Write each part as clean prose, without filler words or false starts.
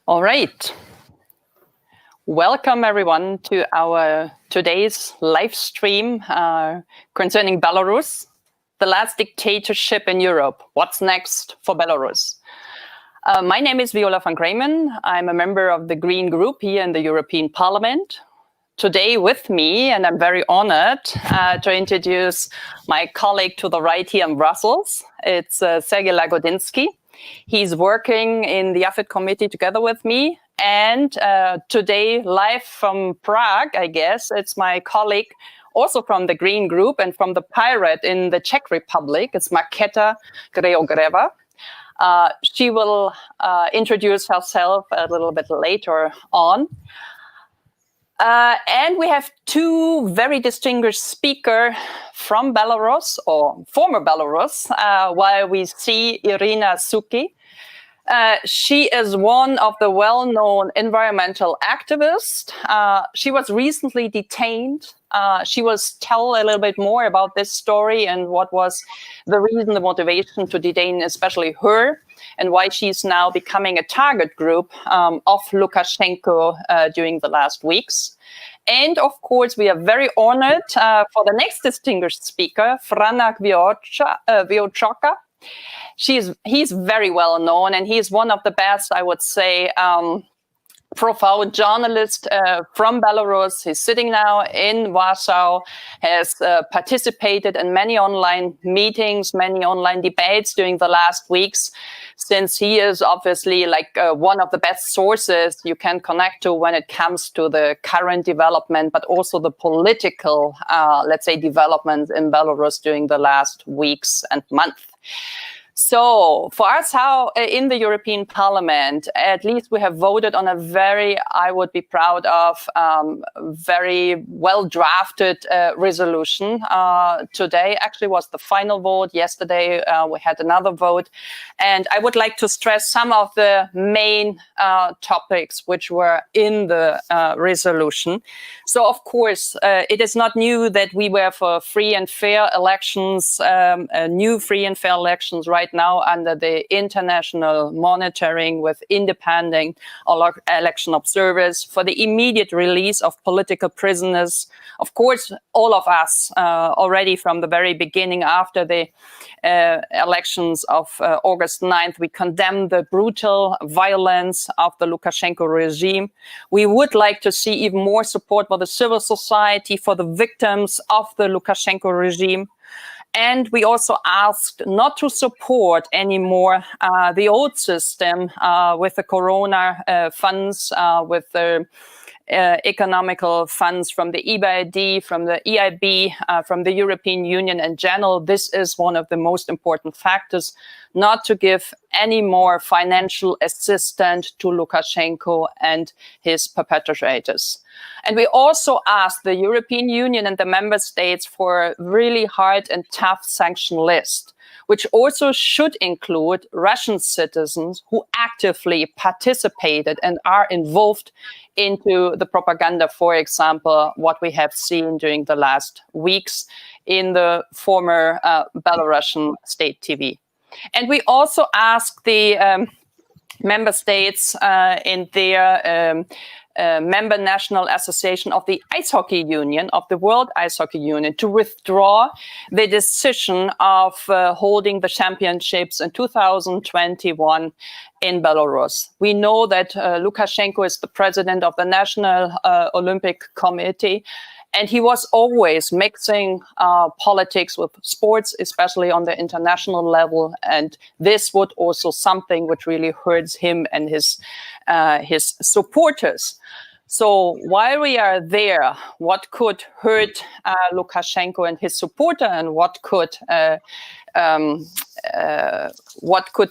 All right. Welcome everyone to our today's live stream concerning Belarus, the last dictatorship in Europe. What's next for Belarus? My name is Viola von Cramon. I'm a member of the Green Group here in the European Parliament. Today with me, and I'm very honored to introduce my colleague to the right here in Brussels. It's Sergey Lagodinsky. He's working in the AFET committee together with me. And today, live from Prague, I guess, it's my colleague, also from the Green Group and from the Pirate in the Czech Republic. It's Markéta Gregorová. She will introduce herself a little bit later on. And we have two very distinguished speakers from Belarus, or former Belarus, while we see Irina Sukhy. She is one of the well-known environmental activists. She was recently detained. She will tell a little bit more about this story and what was the reason, the motivation to detain especially her, and why she's now becoming a target group of Lukashenko during the last weeks. And of course, we are very honored for the next distinguished speaker, Franak Viačorka. He's very well known, and he's one of the best, I would say, profile journalist from Belarus. He's sitting now in Warsaw, has participated in many online meetings, many online debates during the last weeks, since he is obviously like one of the best sources you can connect to when it comes to the current development, but also the political, let's say, developments in Belarus during the last weeks and months. So for us, how in the European Parliament, at least we have voted on a very, I would be proud of, very well drafted resolution. Today actually was the final vote. Yesterday we had another vote. And I would like to stress some of the main topics which were in the resolution. So of course, it is not new that we were for free and fair elections, new free and fair elections right now under the international monitoring with independent election observers, for the immediate release of political prisoners. Of course, all of us already from the very beginning after the elections of August 9th, we condemn the brutal violence of the Lukashenko regime. We would like to see even more support for the civil society, for the victims of the Lukashenko regime. And we also asked not to support anymore the old system with the corona funds, with the economical funds from the EBRD, from the EIB, from the European Union in general. This is one of the most important factors, not to give any more financial assistance to Lukashenko and his perpetrators. And we also asked the European Union and the member states for a really hard and tough sanction list, which also should include Russian citizens who actively participated and are involved into the propaganda, for example, what we have seen during the last weeks in the former Belarusian state TV. And we also asked the member states in their member national association of the Ice Hockey Union, of the World Ice Hockey Union, to withdraw the decision of holding the championships in 2021 in Belarus. We know that Lukashenko is the president of the National Olympic Committee, and he was always mixing politics with sports, especially on the international level. And this would also something which really hurts him and his supporters. So while we are there, what could hurt Lukashenko and his supporter, and what could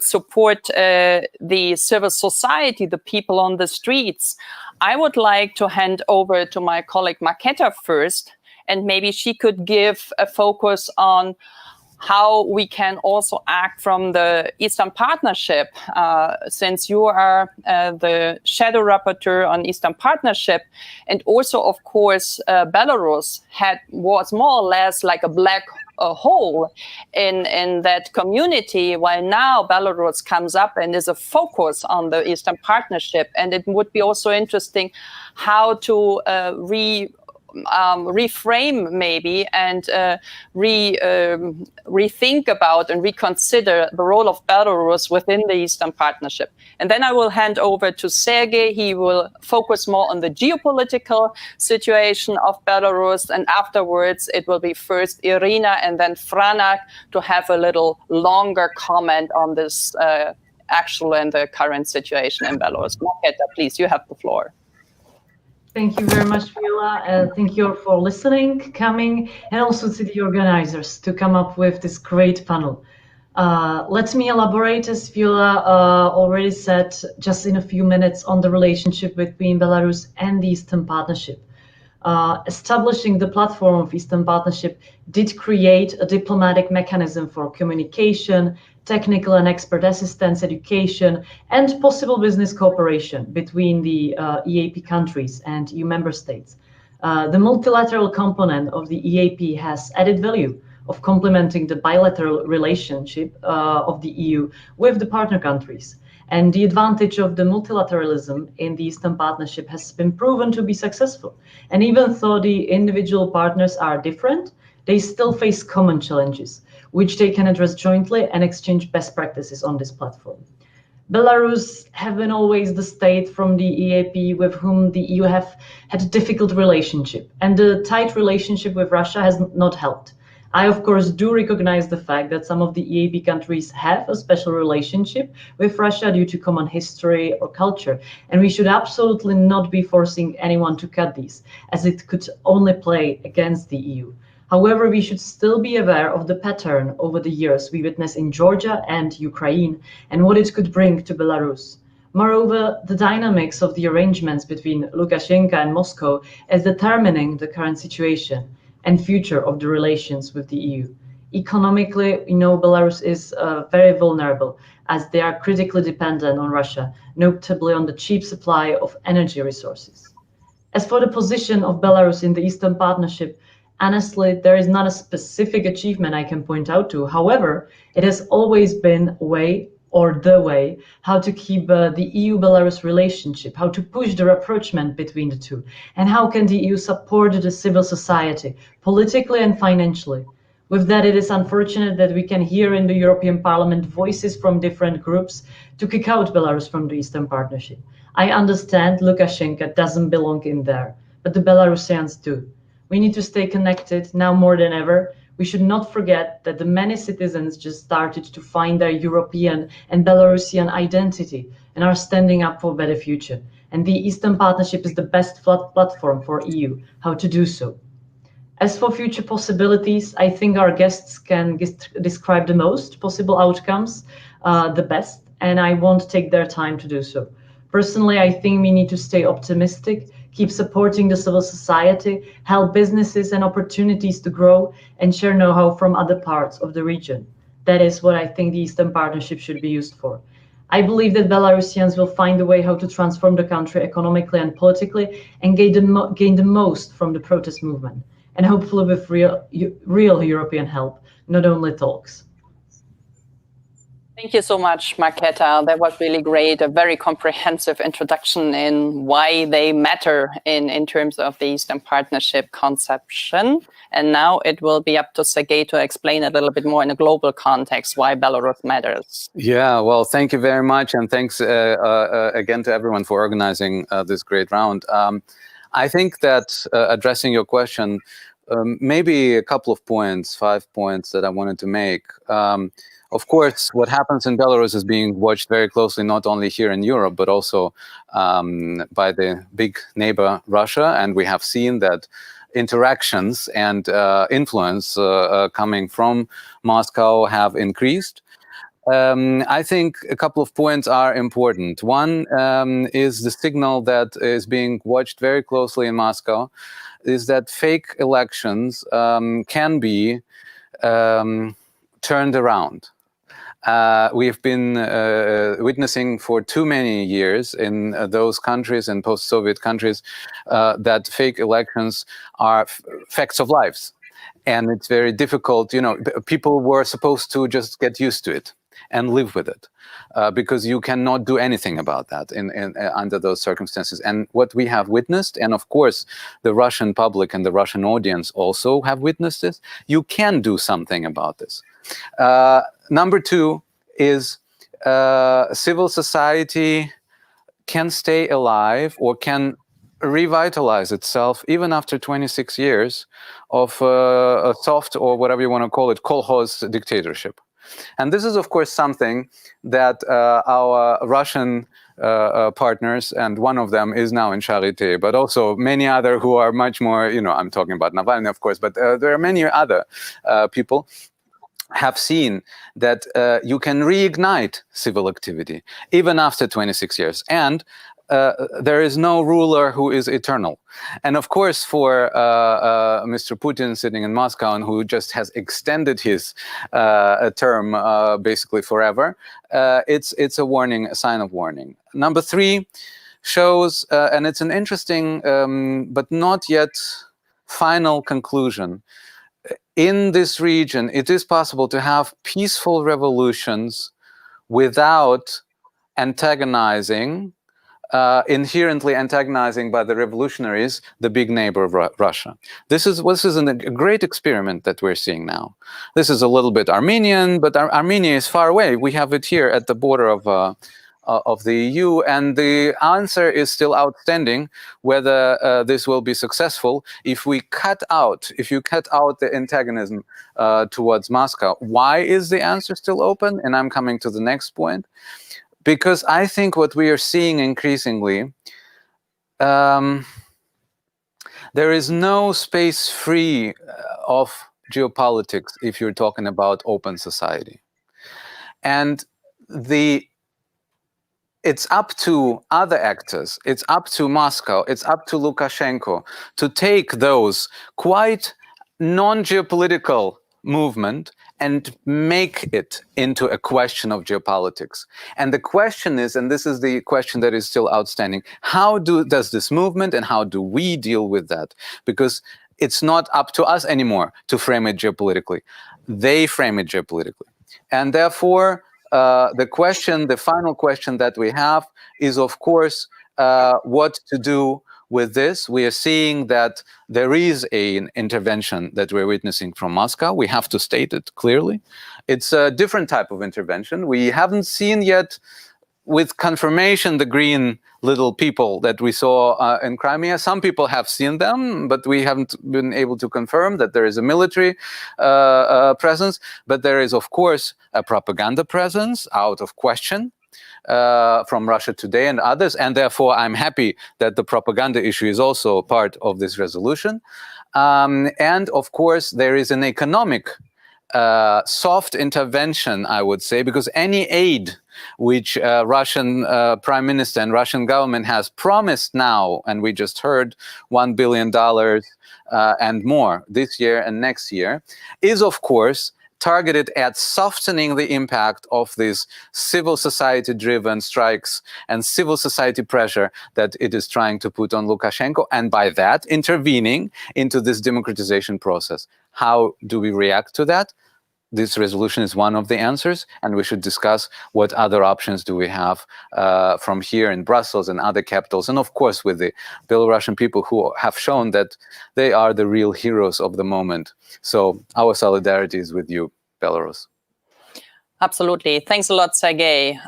support the civil society, the people on the streets? I would like to hand over to my colleague Markéta first, and maybe she could give a focus on how we can also act from the Eastern Partnership, since you are the shadow rapporteur on Eastern Partnership, and also, of course, Belarus was more or less like a black a whole in that community, while now Belarus comes up and is a focus on the Eastern Partnership. And it would be also interesting how to reframe maybe and rethink about and reconsider the role of Belarus within the Eastern Partnership. And then I will hand over to Sergey. He will focus more on the geopolitical situation of Belarus, and afterwards it will be first Irina and then Franak to have a little longer comment on this actual and the current situation in Belarus. Markéta, please, you have the floor. Thank you very much, Viola. Thank you all for listening, coming, and also to the organizers to come up with this great panel. Let me elaborate, as Viola already said, just in a few minutes on the relationship between Belarus and the Eastern Partnership. Establishing the platform of Eastern Partnership did create a diplomatic mechanism for communication, technical and expert assistance, education, and possible business cooperation between the EAP countries and EU member states. The multilateral component of the EAP has added value of complementing the bilateral relationship of the EU with the partner countries. And the advantage of the multilateralism in the Eastern Partnership has been proven to be successful. And even though the individual partners are different, they still face common challenges, which they can address jointly and exchange best practices on this platform. Belarus have been always the state from the EAP with whom the EU have had a difficult relationship, and the tight relationship with Russia has not helped. I, of course, do recognize the fact that some of the EAP countries have a special relationship with Russia due to common history or culture, and we should absolutely not be forcing anyone to cut these, as it could only play against the EU. However, we should still be aware of the pattern over the years we witnessed in Georgia and Ukraine and what it could bring to Belarus. Moreover, the dynamics of the arrangements between Lukashenka and Moscow is determining the current situation and future of the relations with the EU. Economically, we know Belarus is very vulnerable as they are critically dependent on Russia, notably on the cheap supply of energy resources. As for the position of Belarus in the Eastern Partnership, honestly, there is not a specific achievement I can point out to. However, it has always been a way or the way how to keep the EU-Belarus relationship, how to push the rapprochement between the two, and how can the EU support the civil society, politically and financially. With that, it is unfortunate that we can hear in the European Parliament voices from different groups to kick out Belarus from the Eastern Partnership. I understand Lukashenka doesn't belong in there, but the Belarusians do. We need to stay connected now more than ever. We should not forget that the many citizens just started to find their European and Belarusian identity and are standing up for a better future. And the Eastern Partnership is the best platform for EU, how to do so. As for future possibilities, I think our guests can describe the most possible outcomes, the best, and I won't take their time to do so. Personally, I think we need to stay optimistic, keep supporting the civil society, help businesses and opportunities to grow, and share know-how from other parts of the region. That is what I think the Eastern Partnership should be used for. I believe that Belarusians will find a way how to transform the country economically and politically and gain the most from the protest movement, and hopefully with real European help, not only talks. Thank you so much, Markéta. That was really great, a very comprehensive introduction in why they matter in terms of the Eastern Partnership conception. And now it will be up to Sergey to explain a little bit more in a global context why Belarus matters. Yeah, well, thank you very much. And thanks again to everyone for organizing this great round. I think that addressing your question, maybe a couple of points, 5 points that I wanted to make. Of course, what happens in Belarus is being watched very closely, not only here in Europe, but also by the big neighbor, Russia. And we have seen that interactions and influence coming from Moscow have increased. I think a couple of points are important. One is the signal that is being watched very closely in Moscow, is that fake elections can be turned around. We've been witnessing for too many years in those countries and post-Soviet countries that fake elections are facts of lives. And it's very difficult, people were supposed to just get used to it and live with it, because you cannot do anything about that under those circumstances. And what we have witnessed, and of course the Russian public and the Russian audience also have witnessed this, you can do something about this. Number two is civil society can stay alive or can revitalize itself even after 26 years of a soft, or whatever you want to call it, kolkhoz dictatorship. And this is, of course, something that our Russian partners, and one of them is now in Charité, but also many other who are much more, I'm talking about Navalny, of course, but there are many other people, have seen that you can reignite civil activity even after 26 years. And there is no ruler who is eternal. And of course, for Mr. Putin sitting in Moscow, and who just has extended his term basically forever, it's a warning, a sign of warning. Number three shows, and it's an interesting but not yet final conclusion, in this region, it is possible to have peaceful revolutions without antagonizing, inherently antagonizing by the revolutionaries, the big neighbor of Russia. This is a great experiment that we're seeing now. This is a little bit Armenian, but Armenia is far away. We have it here at the border of the EU, and the answer is still outstanding whether this will be successful if you cut out the antagonism towards Moscow. Why is the answer still open? And I'm coming to the next point. Because I think what we are seeing increasingly, there is no space free of geopolitics if you're talking about open society. And it's up to other actors, it's up to Moscow, it's up to Lukashenko to take those quite non-geopolitical movement and make it into a question of geopolitics. And the question is, and this is the question that is still outstanding, how does this movement and how do we deal with that? Because it's not up to us anymore to frame it geopolitically. They frame it geopolitically. And therefore, the final question that we have is, of course, what to do with this. We are seeing that there is an intervention that we're witnessing from Moscow. We have to state it clearly. It's a different type of intervention. We haven't seen yet with confirmation the green little people that we saw in Crimea. Some people have seen them, but we haven't been able to confirm that there is a military presence. But there is, of course, a propaganda presence, out of question, from Russia Today and others, and therefore I'm happy that the propaganda issue is also part of this resolution. And of course, there is an economic soft intervention, I would say, because any aid which Russian Prime Minister and Russian government has promised now, and we just heard $1 billion and more this year and next year, is of course targeted at softening the impact of these civil society-driven strikes and civil society pressure that it is trying to put on Lukashenko, and by that intervening into this democratization process. How do we react to that? This resolution is one of the answers, and we should discuss what other options do we have from here in Brussels and other capitals, and of course with the Belarusian people who have shown that they are the real heroes of the moment. So our solidarity is with you, Belarus. Absolutely. Thanks a lot, Sergey.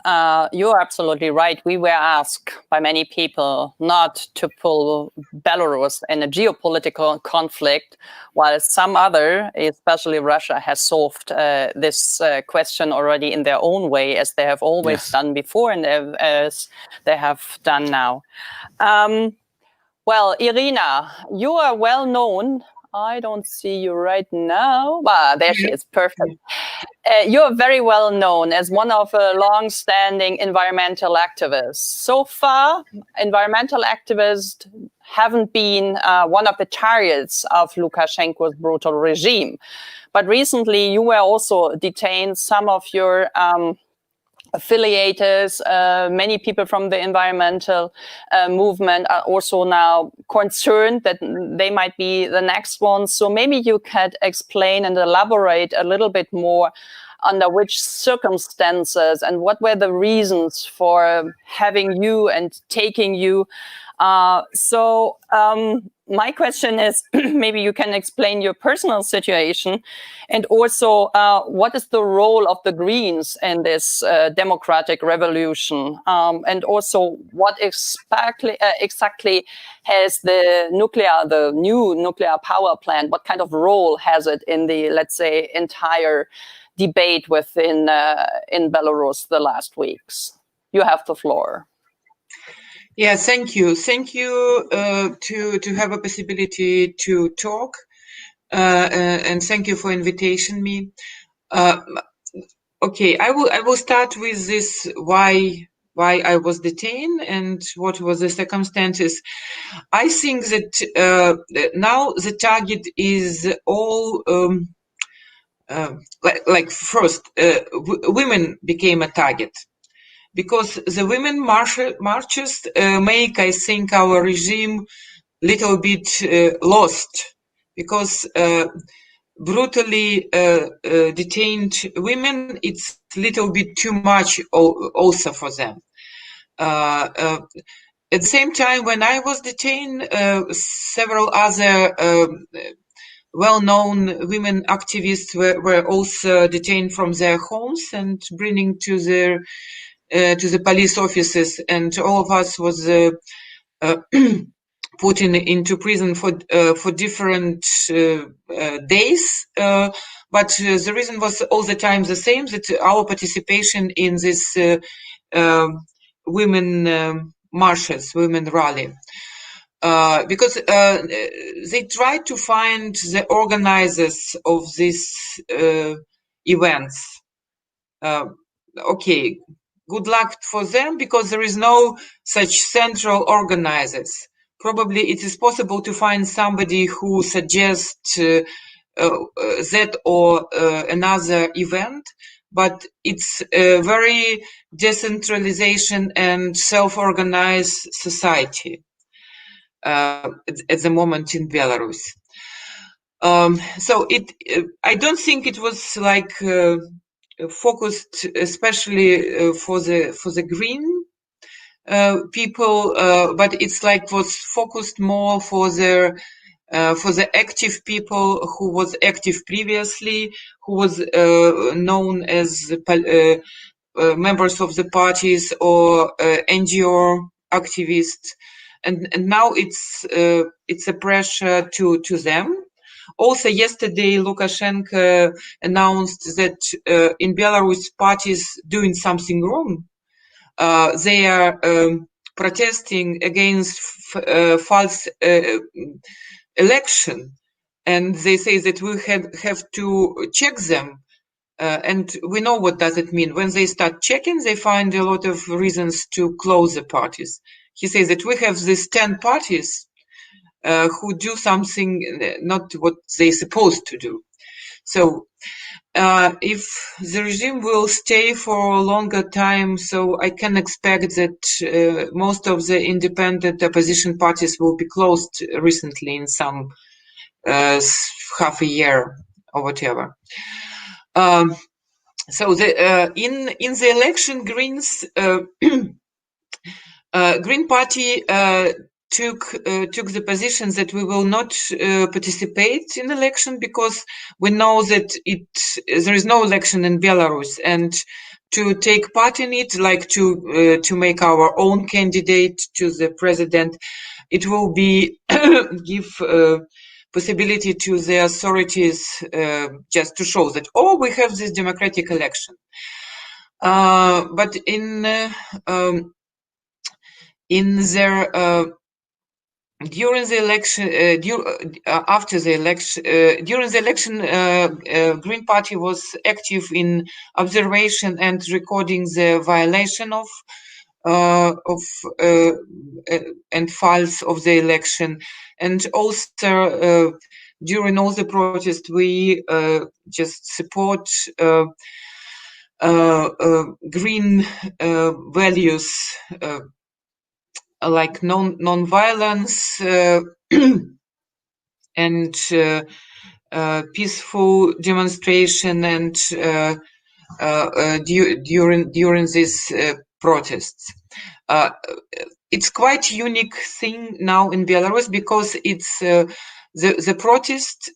You're absolutely right. We were asked by many people not to pull Belarus in a geopolitical conflict, while some other, especially Russia, has solved this question already in their own way, as they have always done before and as they have done now. Well, Irina, you are well known. I don't see you right now. Ah, there she is. Perfect. You're very well known as one of long-standing environmental activists. So far, environmental activists haven't been one of the targets of Lukashenko's brutal regime. But recently, you were also detained. Some of your affiliators, many people from the environmental movement are also now concerned that they might be the next ones. So maybe you could explain and elaborate a little bit more under which circumstances and what were the reasons for having you and taking you. My question is, maybe you can explain your personal situation, and also what is the role of the Greens in this democratic revolution, and also what exactly has the new nuclear power plant, what kind of role has it in the, let's say, entire debate within in Belarus the last weeks? You have the floor. Yeah, thank you. Thank you to have a possibility to talk, and thank you for inviting me. Okay, I will start with this why I was detained and what was the circumstances. I think that now the target is all like first women became a target. Because the women marches make, I think, our regime little bit lost, because brutally detained women, it's little bit too much also for them. At the same time, when I was detained, several other well-known women activists were also detained from their homes and bringing to the police offices, and all of us was put into prison for different days. But the reason was all the time the same, that our participation in this women marches, women rally. Because they tried to find the organizers of these events. Okay, good luck for them, because there is no such central organizers. Probably it is possible to find somebody who suggests that or another event, but it's a very decentralization and self-organized society at the moment in Belarus. So I don't think it was like focused especially for the green people, but it's like was focused more for the active people who was active previously, who was known as members of the parties or NGO activists, and now it's a pressure to them. Also, yesterday, Lukashenka announced that in Belarus, parties doing something wrong. They are protesting against false election, and they say that we have to check them. And we know what does it mean. When they start checking, they find a lot of reasons to close the parties. He says that we have these 10 parties who do something not what they're supposed to do. So if the regime will stay for a longer time, so I can expect that most of the independent opposition parties will be closed recently in some half a year or whatever. So in the election, Greens Green Party took the position that we will not participate in election, because we know that there is no election in Belarus, and to take part in it, like to make our own candidate to the president, it will be give possibility to the authorities just to show that, oh, we have this democratic election. But in their during the election, after the election, during the election, Green Party was active in observation and recording the violation of and files of the election, and also during all the protests we just support green values like non-violence and peaceful demonstration and during these protests. It's quite unique thing now in Belarus because it's the protest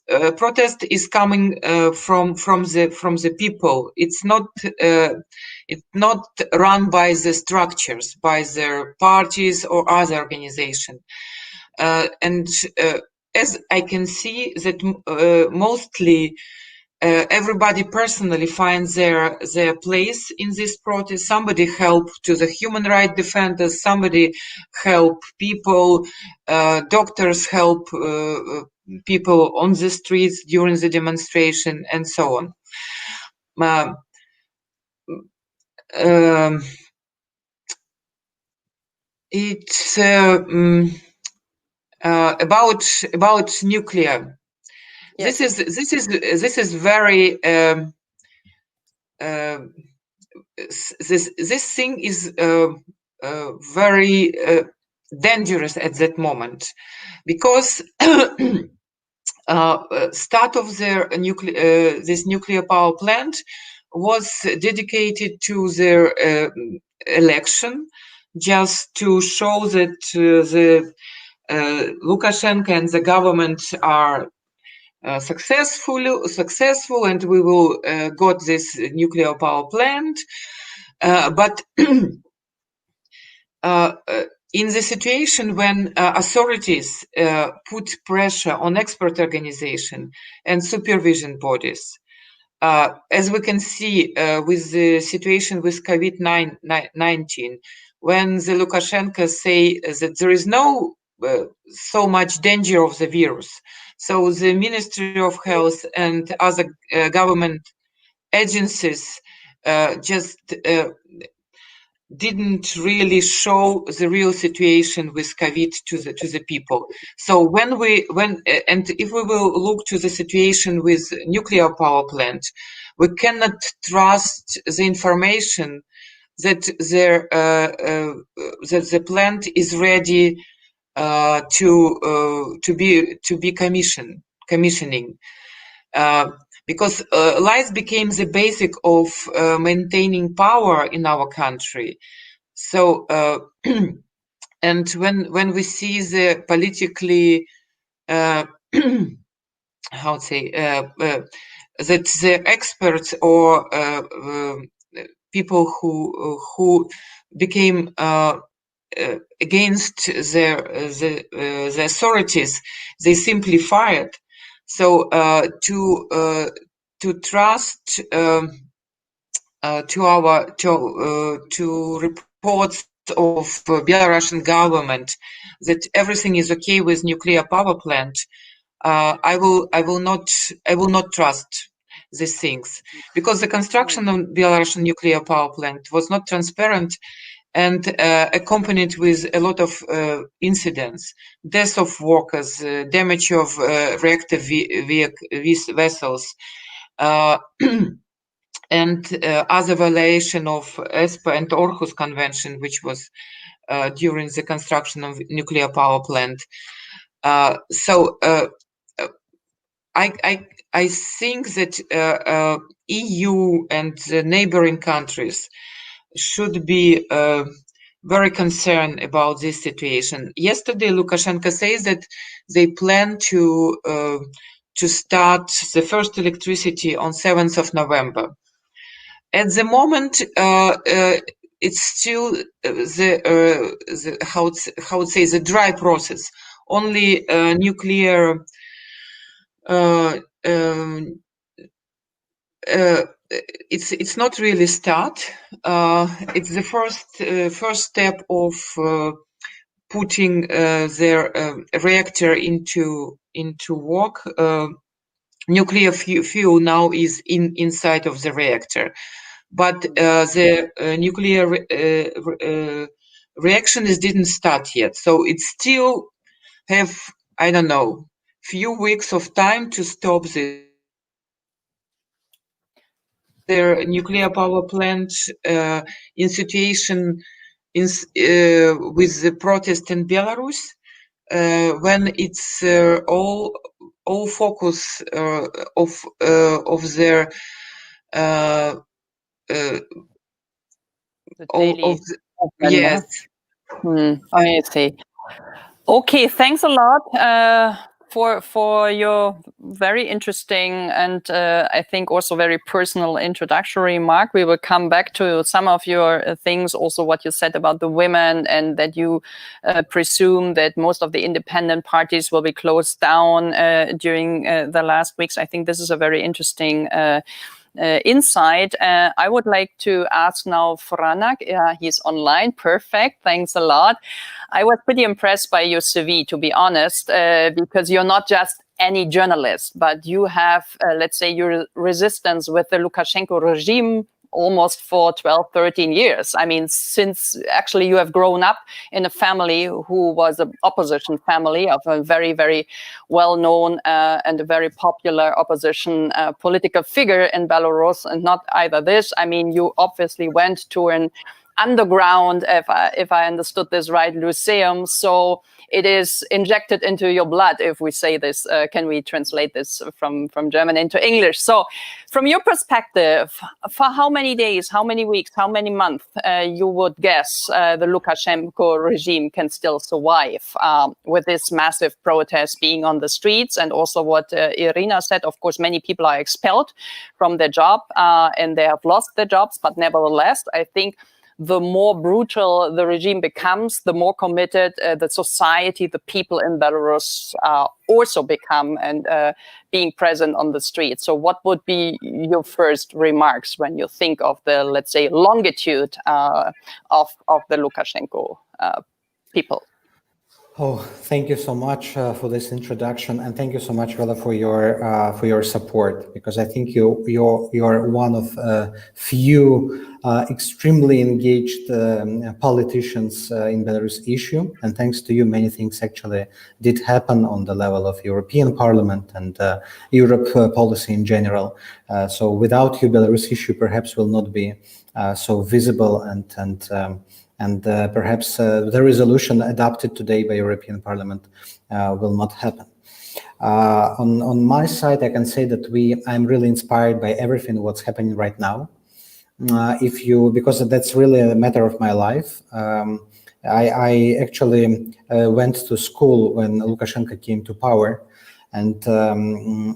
is coming from the people. It's not run by the structures, by their parties or other organization. And as I can see that mostly everybody personally finds their place in this protest. Somebody help to the human rights defenders, somebody help people, doctors help people on the streets during the demonstration, and so on. It's about nuclear. Yes. This is very this thing is very dangerous at that moment, because start of their this nuclear power plant was dedicated to their election, just to show that the Lukashenka and the government are successful, and we will got this nuclear power plant. But in the situation when authorities put pressure on expert organization and supervision bodies, as we can see with the situation with COVID-19, when the Lukashenko say that there is no so much danger of the virus, so the Ministry of Health and other government agencies just didn't really show the real situation with COVID to the people. So when if we will look to the situation with nuclear power plant, we cannot trust the information that the plant is ready to be commissioning, because lies became the basic of maintaining power in our country. So and when we see the politically how to say that the experts or people who became against the authorities, they simply fired. So to trust to reports of Belarusian government that everything is okay with nuclear power plant, I will not trust these things, because the construction of Belarusian nuclear power plant was not transparent and accompanied with a lot of incidents, death of workers, damage of reactor vessels, and other violation of ESPA and Aarhus Convention, which was during the construction of nuclear power plant. So I think that EU and the neighboring countries should be very concerned about this situation. Yesterday, Lukashenko says that they plan to start the first electricity on 7th of November. At the moment, it's still the how to say the dry process. Only nuclear. It's not really start. It's the first step of putting their reactor into work. Nuclear fuel now is inside of the reactor, but the nuclear reaction didn't start yet. So it still have, I don't know, few weeks of time to stop this. their nuclear power plant in situation with the protest in Belarus, when it's all focus of their yes. I see. Okay, thanks a lot for your very interesting and I think also very personal introductory remark. We will come back to some of your things, also what you said about the women, and that you presume that most of the independent parties will be closed down during the last weeks. I think this is a very interesting insight. I would like to ask now Franak. He's online. Perfect. Thanks a lot. I was pretty impressed by your CV, to be honest, because you're not just any journalist, but you have, let's say, your resistance with the Lukashenko regime almost for 12, 13 years. I mean, since actually you have grown up in a family who was an opposition family of a very, very well-known and a very popular opposition political figure in Belarus. And not either this, I mean, you obviously went to an underground, if I understood this right, Lyceum. So it is injected into your blood, if we say this. Can we translate this from German into English? So from your perspective, for how many days, how many weeks, how many months you would guess the Lukashenko regime can still survive with this massive protest being on the streets? And also what Irina said, of course, many people are expelled from their job and they have lost their jobs. But nevertheless, I think the more brutal the regime becomes, the more committed the society, the people in Belarus also become and being present on the street. So what would be your first remarks when you think of the, let's say, longitude of the Lukashenko people? Oh, thank you so much for this introduction, and thank you so much, Viola, for your support, because I think you're one of few extremely engaged politicians in Belarus issue, and thanks to you, many things actually did happen on the level of European Parliament and Europe policy in general. So without you, Belarus issue perhaps will not be so visible and perhaps the resolution adopted today by European Parliament will not happen. On my side, I can say that I'm really inspired by everything what's happening right now. Because that's really a matter of my life. I actually went to school when Lukashenko came to power, and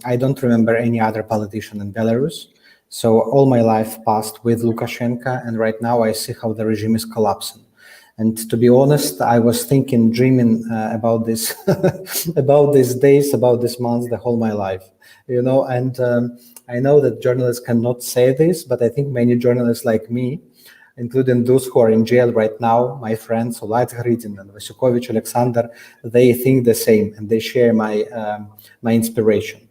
I don't remember any other politician in Belarus. So all my life passed with Lukashenko, and right now I see how the regime is collapsing. And to be honest, I was dreaming about this, about these days, about this month, the whole my life, you know. And I know that journalists cannot say this, but I think many journalists like me, including those who are in jail right now, my friends Olayt Gridin and Vasukovich Alexander, they think the same, and they share my inspiration.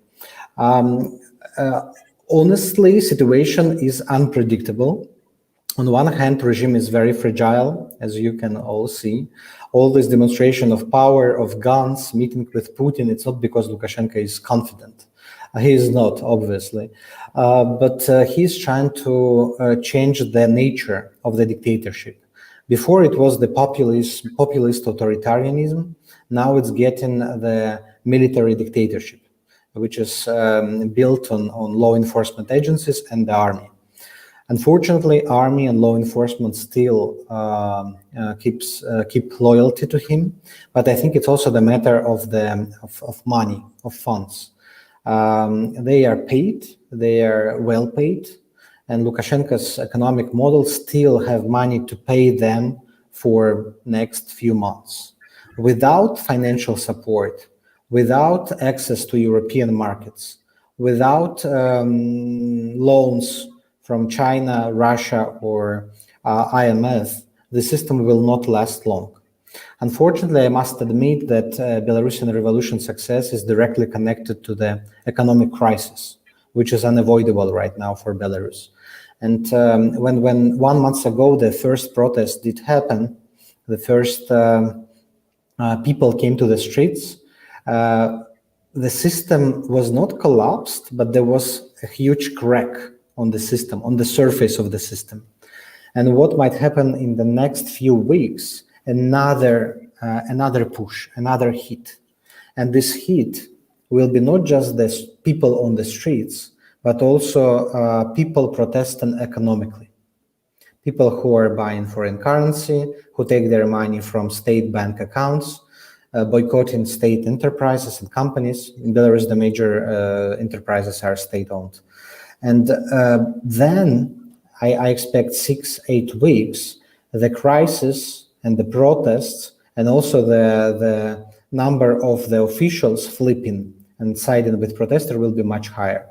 Honestly, situation is unpredictable. On one hand, regime is very fragile, as you can all see. All this demonstration of power, of guns, meeting with Putin, it's not because Lukashenko is confident. He is not, obviously. But he's trying to change the nature of the dictatorship. Before it was the populist authoritarianism. Now it's getting the military dictatorship, which is built on law enforcement agencies and the army. Unfortunately, army and law enforcement still keep loyalty to him, but I think it's also the matter of money, of funds. They are paid, they are well paid, and Lukashenko's economic model still have money to pay them for next few months. Without financial support, without access to European markets, without loans from China, Russia, or IMF, the system will not last long. Unfortunately, I must admit that Belarusian revolution success is directly connected to the economic crisis, which is unavoidable right now for Belarus. And when 1 month ago the first protest did happen, the first people came to the streets, the system was not collapsed, but there was a huge crack on the system, on the surface of the system. And what might happen in the next few weeks, another push, another hit. And this hit will be not just the people on the streets, but also people protesting economically. People who are buying foreign currency, who take their money from state bank accounts, boycotting state enterprises and companies. In Belarus, the major enterprises are state-owned. And then I expect 6-8 weeks, the crisis and the protests, and also the number of the officials flipping and siding with protesters will be much higher.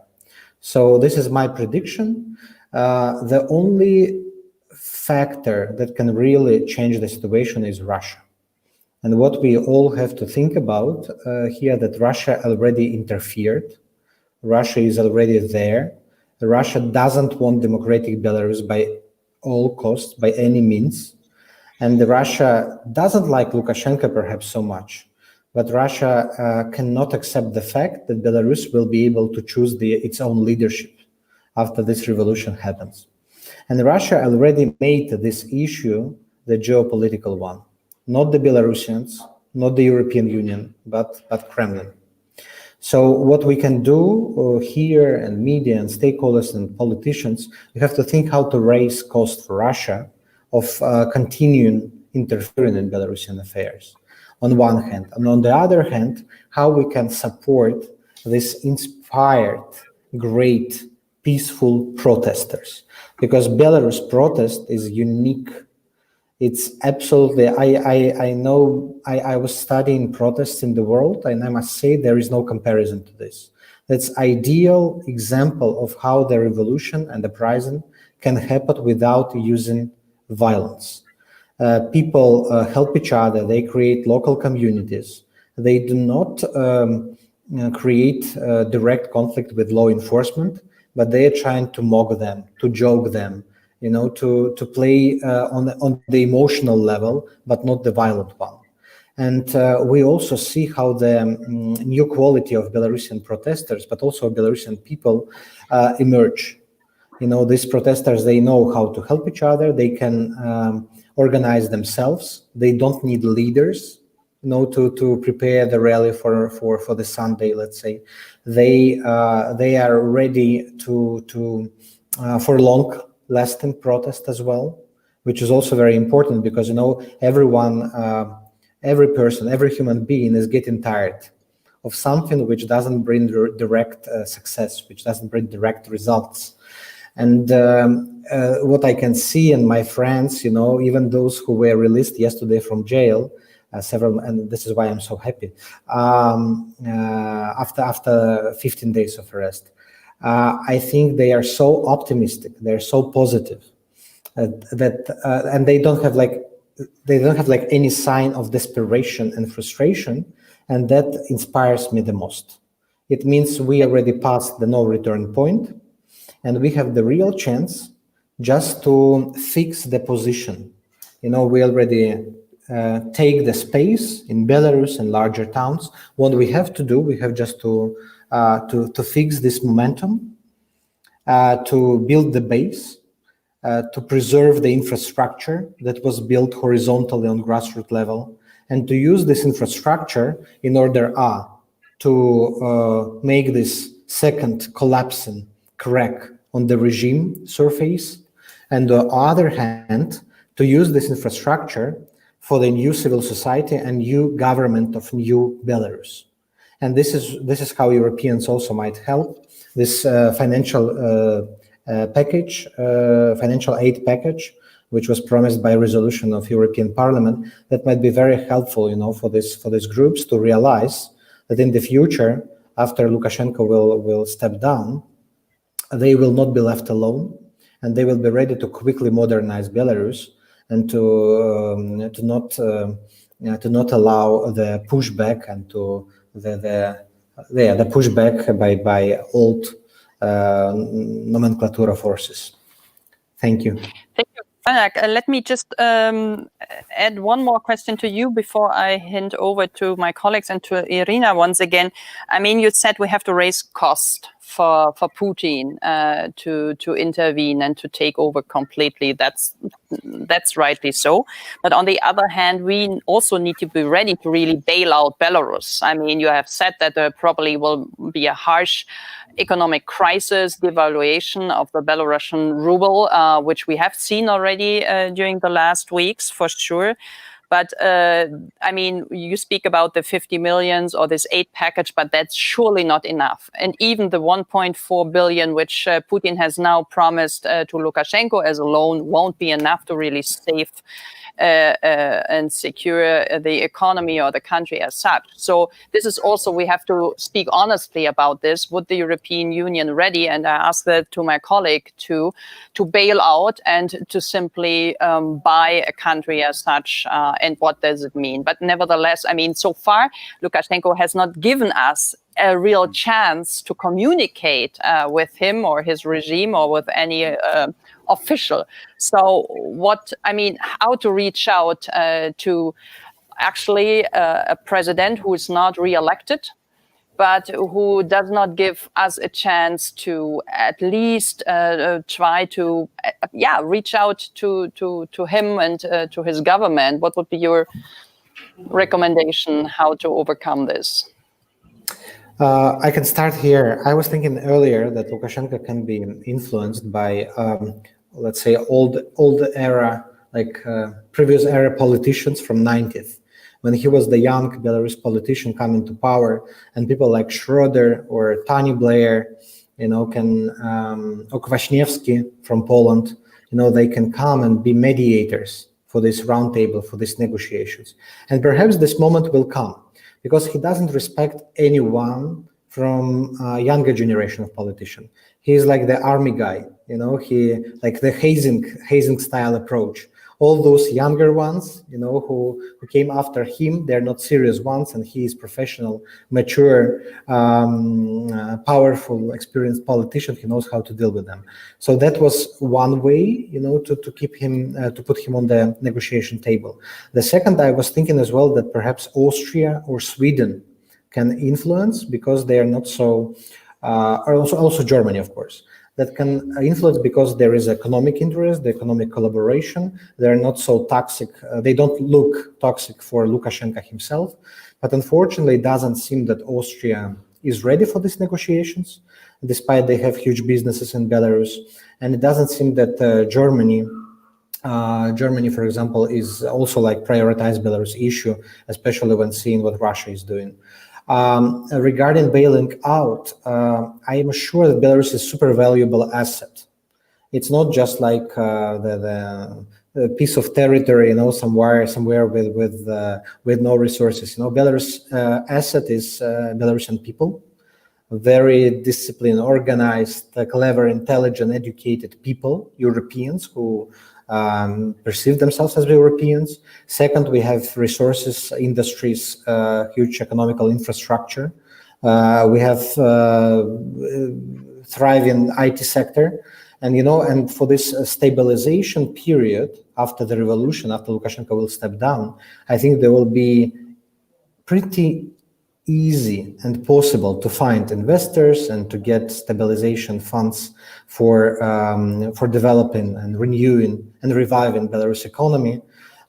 So this is my prediction. The only factor that can really change the situation is Russia. And what we all have to think about here, that Russia already interfered. Russia is already there. Russia doesn't want democratic Belarus by all costs, by any means. And Russia doesn't like Lukashenko perhaps so much, but Russia cannot accept the fact that Belarus will be able to choose its own leadership after this revolution happens. And Russia already made this issue the geopolitical one, not the Belarusians, not the European Union, but Kremlin. So what we can do here, and media and stakeholders and politicians, we have to think how to raise cost for Russia of continuing interfering in Belarusian affairs, on one hand. And on the other hand, how we can support these inspired, great, peaceful protesters. Because Belarus protest is unique. It's absolutely, I know, I was studying protests in the world, and I must say there is no comparison to this. That's ideal example of how the revolution and the uprising can happen without using violence. People help each other, they create local communities. They do not create direct conflict with law enforcement, but they are trying to mock them, to joke them, you know, to play on the emotional level, but not the violent one. And we also see how the new quality of Belarusian protesters, but also Belarusian people emerge. You know, these protesters, they know how to help each other. They can organize themselves. They don't need leaders, you know, to prepare the rally for the Sunday, let's say. They are ready for long-lasting protest as well, which is also very important because, you know, everyone, every person, every human being is getting tired of something which doesn't bring direct success, which doesn't bring direct results. And what I can see in my friends, you know, even those who were released yesterday from jail, several, and this is why I'm so happy, after 15 days of arrest, I think they are so optimistic, they're so positive that, and they don't have like any sign of desperation and frustration, and that inspires me the most. It means we already passed the no return point, and we have the real chance just to fix the position. You know, we already take the space in Belarus and larger towns. What we have to do, we have just to fix this momentum, to build the base, to preserve the infrastructure that was built horizontally on grassroots level, and to use this infrastructure in order to make this second collapsing crack on the regime surface, and on the other hand, to use this infrastructure for the new civil society and new government of new Belarus. And this is how Europeans also might help. This financial package, financial aid package, which was promised by a resolution of European Parliament, that might be very helpful, you know, for these groups to realize that in the future, after Lukashenko will step down, they will not be left alone, and they will be ready to quickly modernize Belarus and to not allow the pushback and to the pushback by old nomenclatura forces. Thank you. Thank you, Franak. Let me just add one more question to you before I hand over to my colleagues and to Irina once again. I mean, you said we have to raise cost for Putin to intervene and to take over completely. That's rightly so. But on the other hand, we also need to be ready to really bail out Belarus. I mean, you have said that there probably will be a harsh economic crisis, devaluation of the Belarusian ruble, which we have seen already during the last weeks, for sure. But I mean, you speak about the 50 millions or this aid package, but that's surely not enough. And even the 1.4 billion, which Putin has now promised to Lukashenko as a loan, won't be enough to really save and secure the economy or the country as such. So this is also, we have to speak honestly about this. Would the European Union ready, and I ask that to my colleague, to bail out and to simply buy a country as such, and what does it mean? But nevertheless, I mean, so far, Lukashenko has not given us a real chance to communicate with him or his regime or with any official. So how to reach out to actually a president who is not re-elected, but who does not give us a chance to at least try to reach out to him and to his government. What would be your recommendation how to overcome this? I can start here. I was thinking earlier that Lukashenko can be influenced by, let's say, old era, like previous era politicians from 90th, when he was the young Belarus politician coming to power, and people like Schroeder or Tony Blair, or Kwaśniewski from Poland, they can come and be mediators for this roundtable, for these negotiations. And perhaps this moment will come, because he doesn't respect anyone from a younger generation of politician. He is like the army guy, he like the hazing style approach. All those younger ones, who came after him, they're not serious ones, and he is professional, mature, powerful, experienced politician. He knows how to deal with them. So that was one way, to keep him, to put him on the negotiation table. The second, I was thinking as well that perhaps Austria or Sweden can influence, because they are not so, or also Germany, of course, that can influence because there is economic interest, the economic collaboration. They're not so toxic. They don't look toxic for Lukashenko himself. But unfortunately, it doesn't seem that Austria is ready for these negotiations, despite they have huge businesses in Belarus. And it doesn't seem that Germany, for example, is also like prioritized Belarus issue, especially when seeing what Russia is doing. Regarding bailing out, I am sure that Belarus is a super valuable asset. It's not just like the piece of territory, somewhere with no resources. Belarus asset is Belarusian people, very disciplined, organized, clever, intelligent, educated people, Europeans who perceive themselves as Europeans. Second, we have resources, industries, huge economical infrastructure. We have thriving IT sector, and for this stabilization period after the revolution, after Lukashenko will step down, I think there will be pretty easy and possible to find investors and to get stabilization funds for developing and renewing and reviving Belarus economy.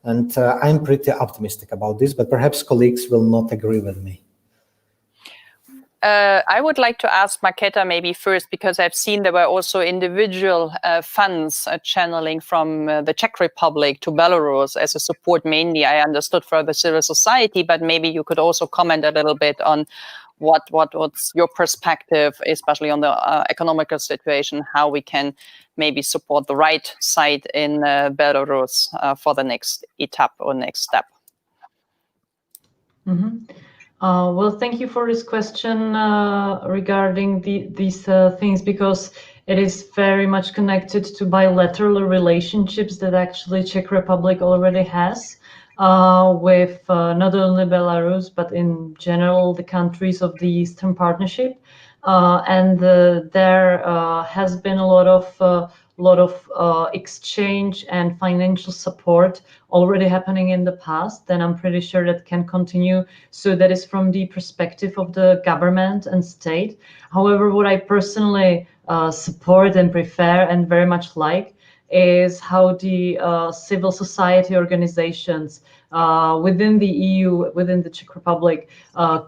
And I'm pretty optimistic about this, but perhaps colleagues will not agree with me. I would like to ask Markéta maybe first, because I've seen there were also individual funds channeling from the Czech Republic to Belarus as a support, mainly, I understood, for the civil society, but maybe you could also comment a little bit on what's your perspective, especially on the economical situation, how we can maybe support the right side in Belarus for the next etape or next step. Mm-hmm. Well, thank you for this question regarding these things, because it is very much connected to bilateral relationships that actually Czech Republic already has with not only Belarus, but in general the countries of the Eastern Partnership. and there has been a lot of exchange and financial support already happening in the past, and I'm pretty sure that can continue. So that is from the perspective of the government and state. However, what I personally support and prefer and very much like is how the civil society organizations within the EU, within the Czech Republic,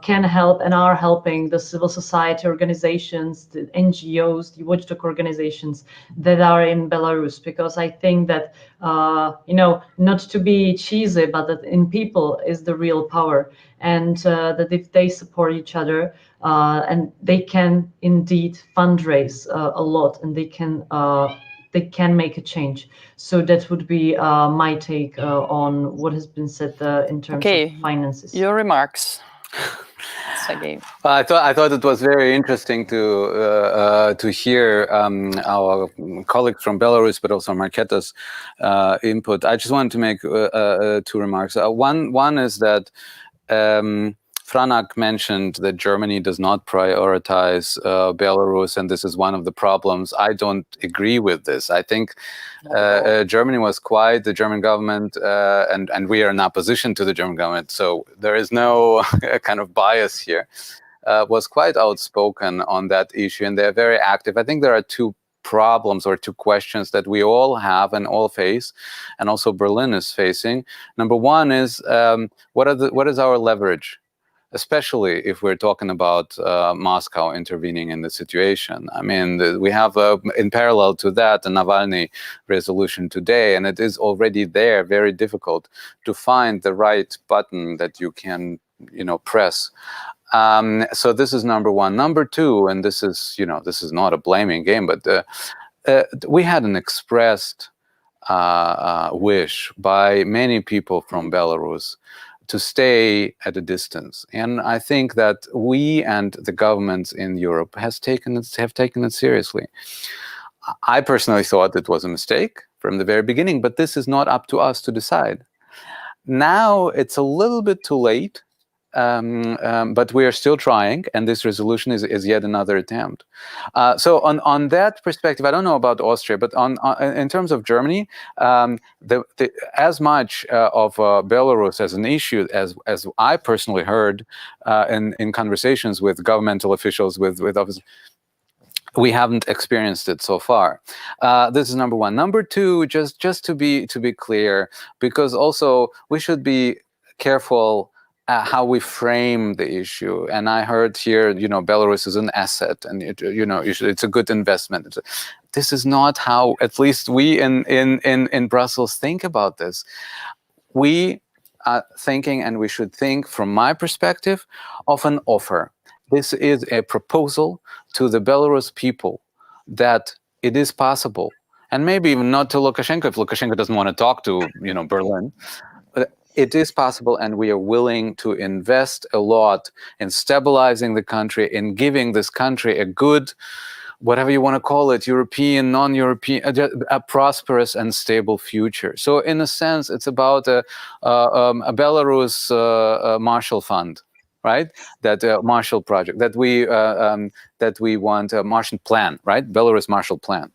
can help and are helping the civil society organizations, the NGOs, the watchdog organizations that are in Belarus. Because I think that, not to be cheesy, but that in people is the real power. And that if they support each other, and they can indeed fundraise a lot, and they can make a change. So that would be my take on what has been said in terms of finances. Your remarks, Sergey. I thought it was very interesting to hear our colleagues from Belarus, but also Markéta's input. I just wanted to make two remarks. One is that Franak mentioned that Germany does not prioritize Belarus, and this is one of the problems. I don't agree with this. I think Germany was quite, the German government, and we are in opposition to the German government, so there is no kind of bias here, was quite outspoken on that issue, and they're very active. I think there are two problems or two questions that we all have and all face, and also Berlin is facing. Number one is, what is our leverage? Especially if we're talking about Moscow intervening in the situation. I mean, we have, in parallel to that, the Navalny resolution today, and it is already there, very difficult to find the right button that you can, press. So this is number one. Number two, and this is not a blaming game, but we had an expressed wish by many people from Belarus to stay at a distance. And I think that we and the governments in Europe have taken it seriously. I personally thought it was a mistake from the very beginning, but this is not up to us to decide. Now it's a little bit too late, but we are still trying, and this resolution is yet another attempt. So on that perspective, I don't know about Austria, but in terms of Germany, as much of Belarus as an issue as I personally heard in conversations with governmental officials, with officers, we haven't experienced it so far. This is number one. Number two, just to be clear, because also we should be careful how we frame the issue. And I heard here, Belarus is an asset, and it's a good investment. This is not how, at least we in Brussels, think about this. We are thinking, and we should think, from my perspective, of an offer. This is a proposal to the Belarus people that it is possible, and maybe even not to Lukashenko if Lukashenko doesn't want to talk to Berlin. It is possible, and we are willing to invest a lot in stabilizing the country, in giving this country a good, whatever you want to call it, European, non-European, a prosperous and stable future. So in a sense, it's about a Belarus Marshall Fund, right? That Marshall Project, that we want, a Marshall Plan, right? Belarus Marshall Plan.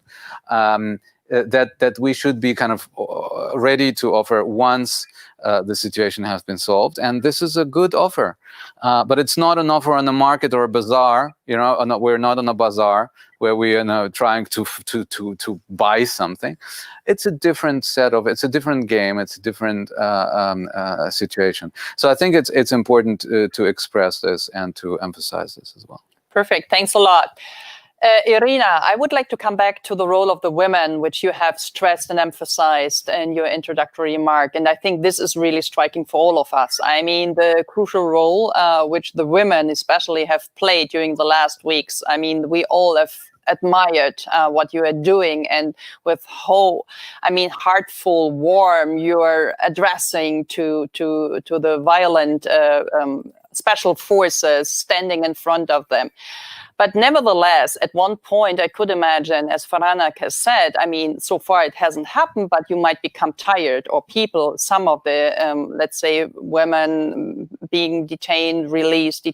That we should be kind of ready to offer once the situation has been solved, and this is a good offer, but it's not an offer on the market or a bazaar. We're not on a bazaar where we are trying to buy something. It's a different it's a different game. It's a different situation. So I think it's important to express this and to emphasize this as well. Perfect. Thanks a lot. Irina, I would like to come back to the role of the women, which you have stressed and emphasized in your introductory remark. And I think this is really striking for all of us. I mean, the crucial role which the women especially have played during the last weeks. I mean, we all have admired what you are doing, and with heartful, warm, you're addressing to the violent special forces, standing in front of them. But nevertheless, at one point, I could imagine, as Franak has said, I mean, so far it hasn't happened, but you might become tired, or people, some of the, let's say, women being detained, released,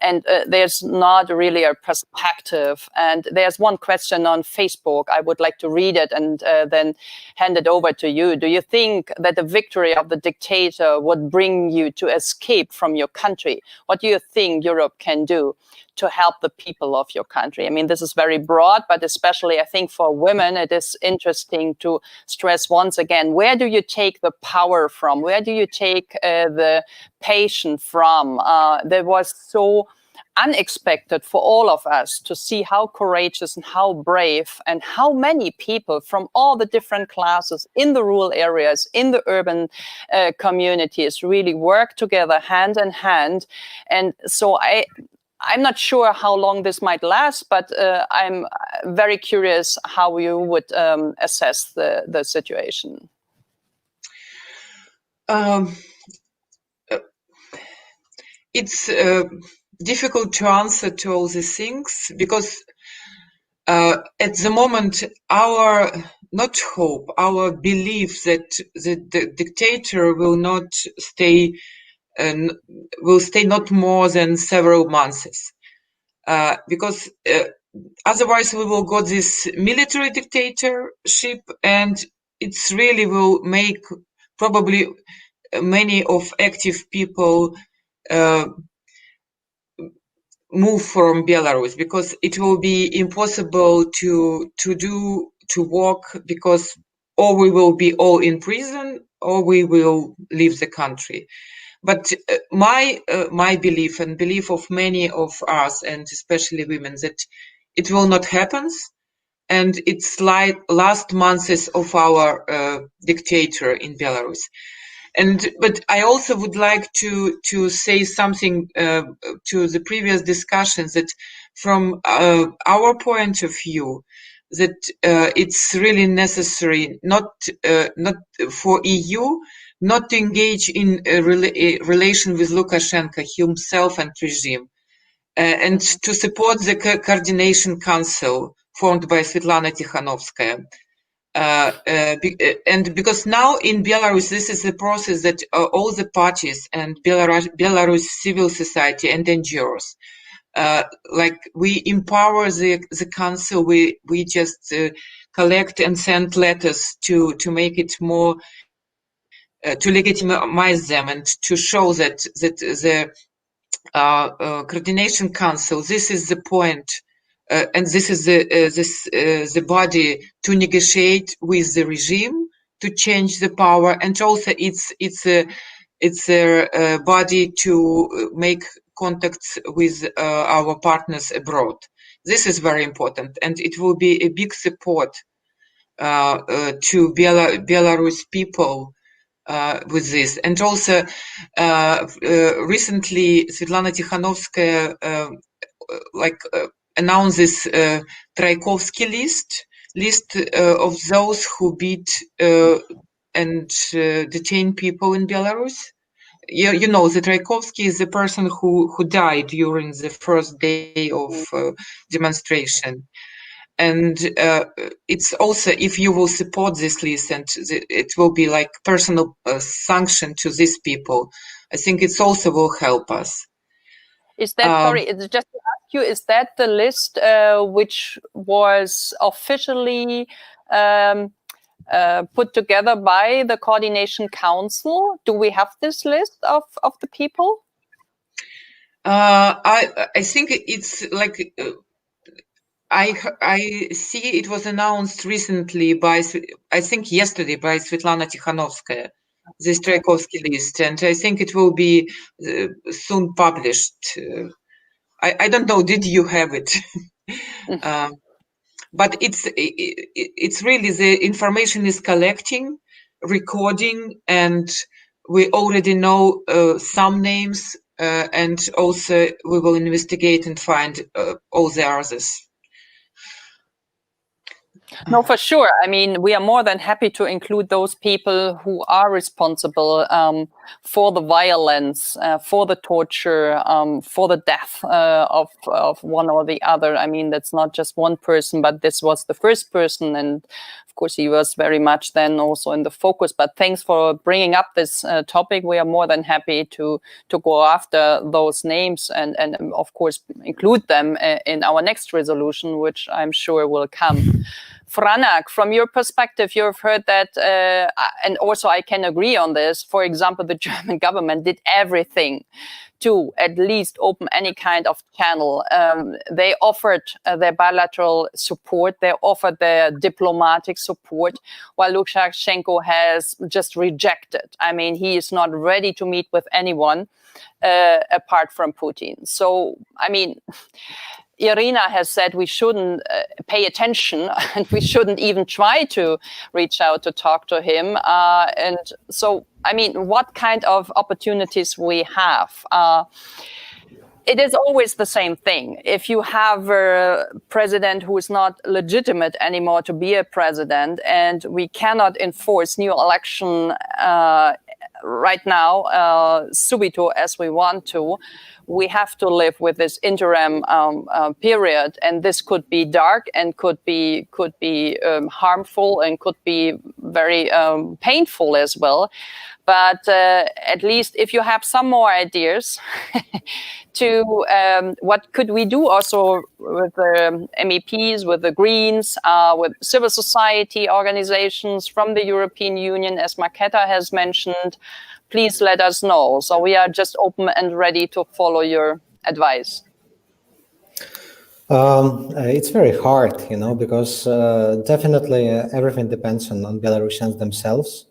and there's not really a perspective. And there's one question on Facebook. I would like to read it and then hand it over to you. Do you think that the victory of the dictator would bring you to escape from your country? What do you think Europe can do to help the people of your country? I mean, this is very broad, but especially I think for women, it is interesting to stress once again, where do you take the power from? Where do you take the patience from? That was so unexpected for all of us to see how courageous and how brave and how many people from all the different classes in the rural areas, in the urban communities really work together hand in hand. And so I'm not sure how long this might last, but I'm very curious how you would assess the situation. It's difficult to answer to all these things because at the moment our belief that the dictator will not stay will stay not more than several months, because otherwise we will got this military dictatorship, and it's really will make probably many of active people move from Belarus, because it will be impossible to walk, because or we will be all in prison or we will leave the country. But my belief and belief of many of us, and especially women, that it will not happen, and it's like last months of our dictator in Belarus. But I also would like to say something to the previous discussions, that from our point of view, that it's really necessary not for EU not to engage in a relation with Lukashenka himself and regime, and to support the coordination council formed by Svetlana Tikhanovskaya. And because now in Belarus, this is a process that all the parties and Belarus civil society and NGOs, like we empower the council, we just collect and send letters to make it more, to legitimize them and to show that the coordination council, this is the point. And this is the body to negotiate with the regime to change the power, and also it's a body to make contacts with our partners abroad. This is very important, and it will be a big support to Belarus people with this. And also recently Svetlana Tikhanovskaya announces Traikovsky list of those who beat and detain people in Belarus. You know, the Traikovsky is the person who died during the first day of demonstration. And it's also, if you will support this list, and it will be like personal sanction to these people, I think it's also will help us. Is that, sorry, it's just to ask you, is that the list which was officially put together by the Coordination Council? Do we have this list of the people? I think it's like, I see it was announced recently by, I think yesterday, by Svetlana Tikhanovskaya, this Traikovsky list, and I think it will be soon published. I don't know, did you have it? But it's really, the information is collecting, recording, and we already know some names, and also we will investigate and find all the others. No, for sure. I mean, we are more than happy to include those people who are responsible for the violence, for the torture, for the death of one or the other. I mean, that's not just one person, but this was the first person. And of of course, he was very much then also in the focus. But thanks for bringing up this topic. We are more than happy to go after those names and of course, include them in our next resolution, which I'm sure will come. Franak, from your perspective, you've heard that, and also I can agree on this. For example, the German government did everything to at least open any kind of channel. They offered their bilateral support. They offered their diplomatic support, while Lukashenko has just rejected. I mean, he is not ready to meet with anyone apart from Putin. So, I mean, Irina has said we shouldn't pay attention and we shouldn't even try to reach out to talk to him. And so, I mean, what kind of opportunities we have? It is always the same thing. If you have a president who is not legitimate anymore to be a president, and we cannot enforce new election right now, subito as we want to, we have to live with this interim period, and this could be dark and could be harmful and could be very painful as well. But at least if you have some more ideas to what could we do also with the MEPs, with the Greens, with civil society organizations from the European Union, as Markéta has mentioned, please let us know. So we are just open and ready to follow your advice. It's very hard, you know, because definitely everything depends on Belarusians themselves.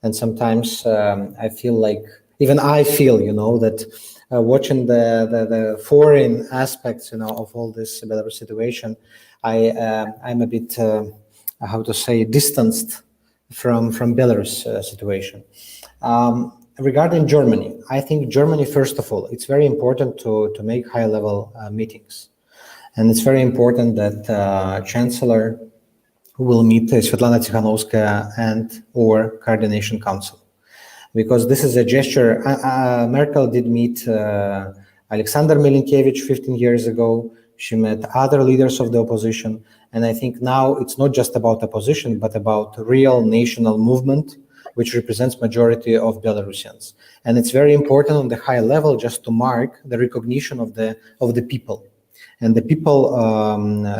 And sometimes I feel like, even I feel, you know, that watching the foreign aspects, you know, of all this Belarus situation, I'm a bit, how to say, distanced from Belarus situation. Regarding Germany, I think Germany, first of all, it's very important to make high-level meetings. And it's very important that Chancellor will meet Svetlana Tikhanovskaya and or Coordination Council. Because this is a gesture. Merkel did meet Alexander Milinkevich 15 years ago. She met other leaders of the opposition. And I think now it's not just about opposition, but about real national movement, which represents majority of Belarusians. And it's very important on the high level just to mark the recognition of the people and the people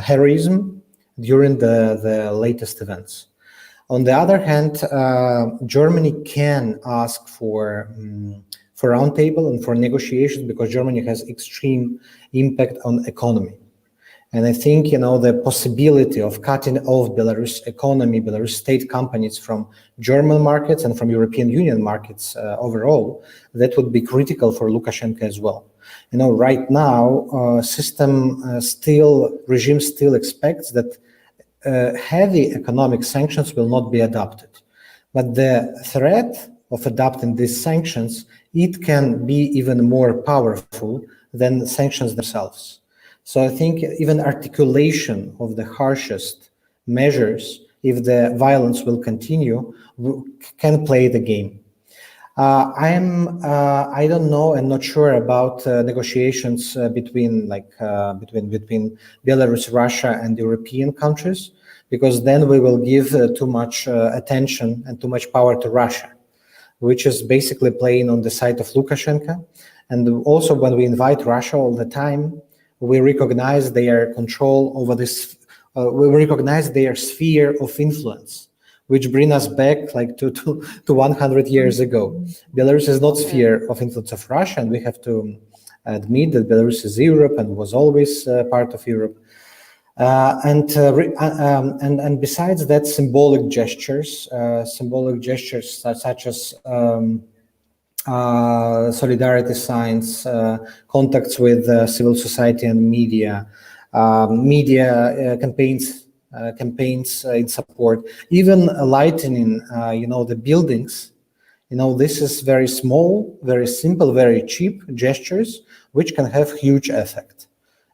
heroism during the latest events. On the other hand, Germany can ask for roundtable and for negotiations because Germany has extreme impact on economy. And I think, you know, the possibility of cutting off Belarus economy, Belarus state companies from German markets and from European Union markets overall, that would be critical for Lukashenko as well. You know, right now, regime still expects that heavy economic sanctions will not be adopted. But the threat of adopting these sanctions, it can be even more powerful than sanctions themselves. So I think even articulation of the harshest measures, if the violence will continue, can play the game. I don't know and not sure about negotiations between Belarus, Russia, and European countries, because then we will give too much attention and too much power to Russia, which is basically playing on the side of Lukashenko. And also, when we invite Russia all the time, we recognize their control over this. We recognize their sphere of influence, which bring us back like to 100 years ago. Belarus is not sphere of influence of Russia, and we have to admit that Belarus is Europe and was always part of Europe. And besides that, symbolic gestures such as solidarity signs, contacts with civil society and media campaigns in support, even lightening, the buildings. This is very small, very simple, very cheap gestures, which can have huge effect.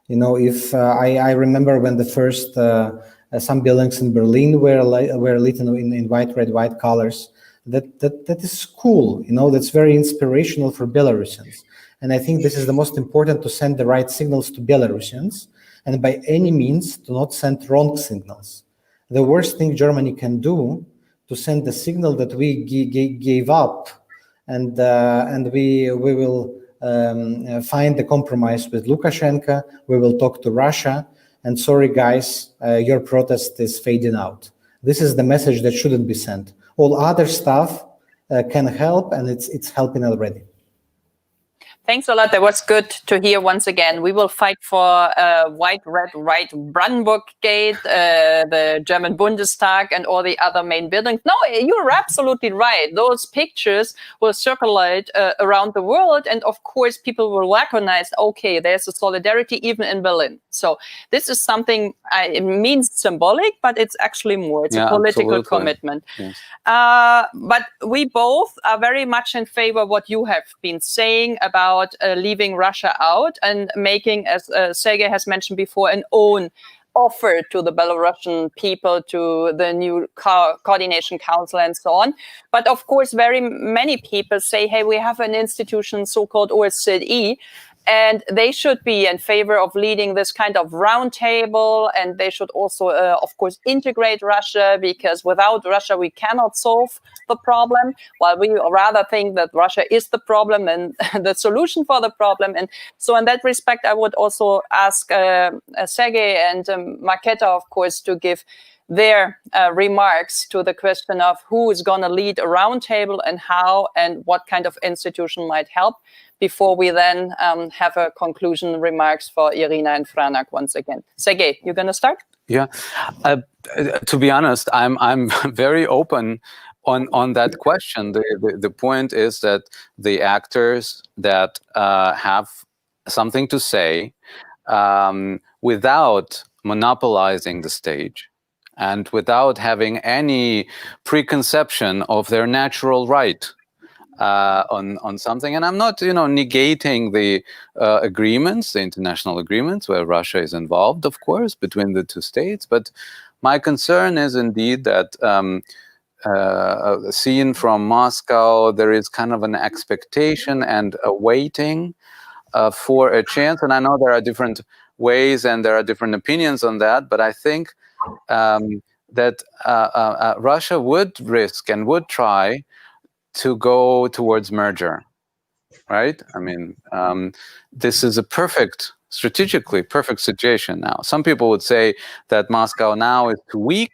If I remember when the first some buildings in Berlin were lit in white colors. That is cool. That's very inspirational for Belarusians. And I think this is the most important, to send the right signals to Belarusians, and by any means to not send wrong signals. the worst thing Germany can do to send the signal that we gave up and we will find the compromise with Lukashenka, we will talk to Russia, and sorry guys, your protest is fading out. This is the message that shouldn't be sent. All other stuff can help, and it's helping already. Thanks a lot. That was good to hear once again. We will fight for white, red, right Brandenburg Gate, the German Bundestag, and all the other main buildings. No, you're absolutely right. Those pictures will circulate around the world. And of course, people will recognize, okay, there's a solidarity even in Berlin. So this is something, it means symbolic, but it's actually more. It's a political commitment. Yes. But we both are very much in favor of what you have been saying about leaving Russia out and making, as Sergey has mentioned before, an own offer to the Belarusian people, to the new coordination council and so on. But of course, very many people say, hey, we have an institution, so-called OSCE, and they should be in favor of leading this kind of roundtable, and they should also, of course, integrate Russia, because without Russia, we cannot solve the problem, while we rather think that Russia is the problem and the solution for the problem. And so in that respect, I would also ask Sergey and Markéta, of course, to give their remarks to the question of who is going to lead a roundtable and how and what kind of institution might help, before we then have a conclusion remarks for Irina and Franak once again. Sergey, you're going to start? Yeah, to be honest, I'm very open on that question. The point is that the actors that have something to say without monopolizing the stage and without having any preconception of their natural right on something. And I'm not, negating the agreements, the international agreements where Russia is involved, of course, between the two states. But my concern is indeed that seen from Moscow, there is kind of an expectation and a waiting for a chance. And I know there are different ways and there are different opinions on that, but I think that Russia would risk and would try to go towards merger, right? I mean, this is a strategically perfect situation now. Some people would say that Moscow now is too weak,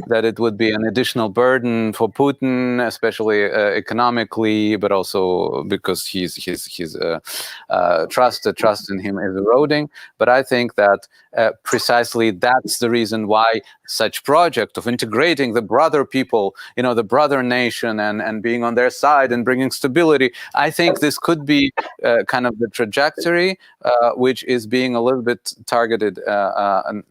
that it would be an additional burden for Putin, especially economically, but also because his trust in him is eroding. But I think that precisely that's the reason why such project of integrating the brother people, the brother nation, and being on their side and bringing stability, I think this could be kind of the trajectory which is being a little bit targeted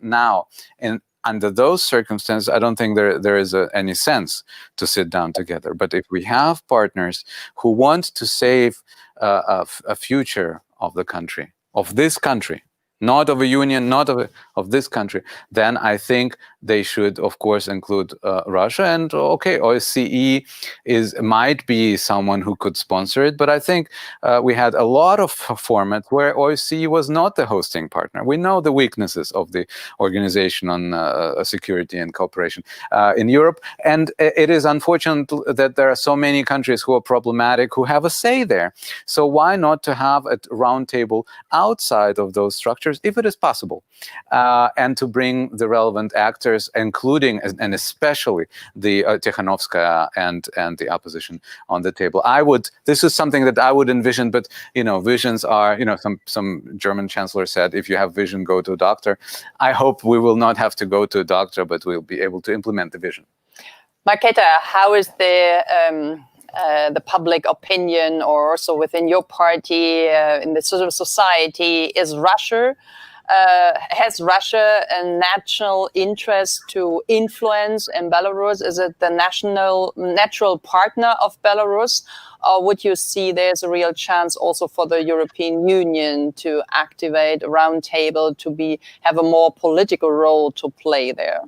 now. And under those circumstances, I don't think there is any sense to sit down together. But if we have partners who want to save a future of the country, of this country, not of a union, not of this country, then I think they should, of course, include Russia. And okay, OSCE might be someone who could sponsor it, but I think we had a lot of formats where OSCE was not the hosting partner. We know the weaknesses of the Organization on Security and Cooperation in Europe, and it is unfortunate that there are so many countries who are problematic, who have a say there. So why not to have a roundtable outside of those structures, if it is possible, and to bring the relevant actors, including and especially the Tikhanovskaya and the opposition on the table. This is something that I would envision, but visions are, some German chancellor said, if you have vision, go to a doctor. I hope we will not have to go to a doctor, but we'll be able to implement the vision. Markéta, how is the public opinion, or also within your party, in the sort of society, has Russia a national interest to influence in Belarus? Is it the natural partner of Belarus? Or would you see there's a real chance also for the European Union to activate a roundtable, to have a more political role to play there?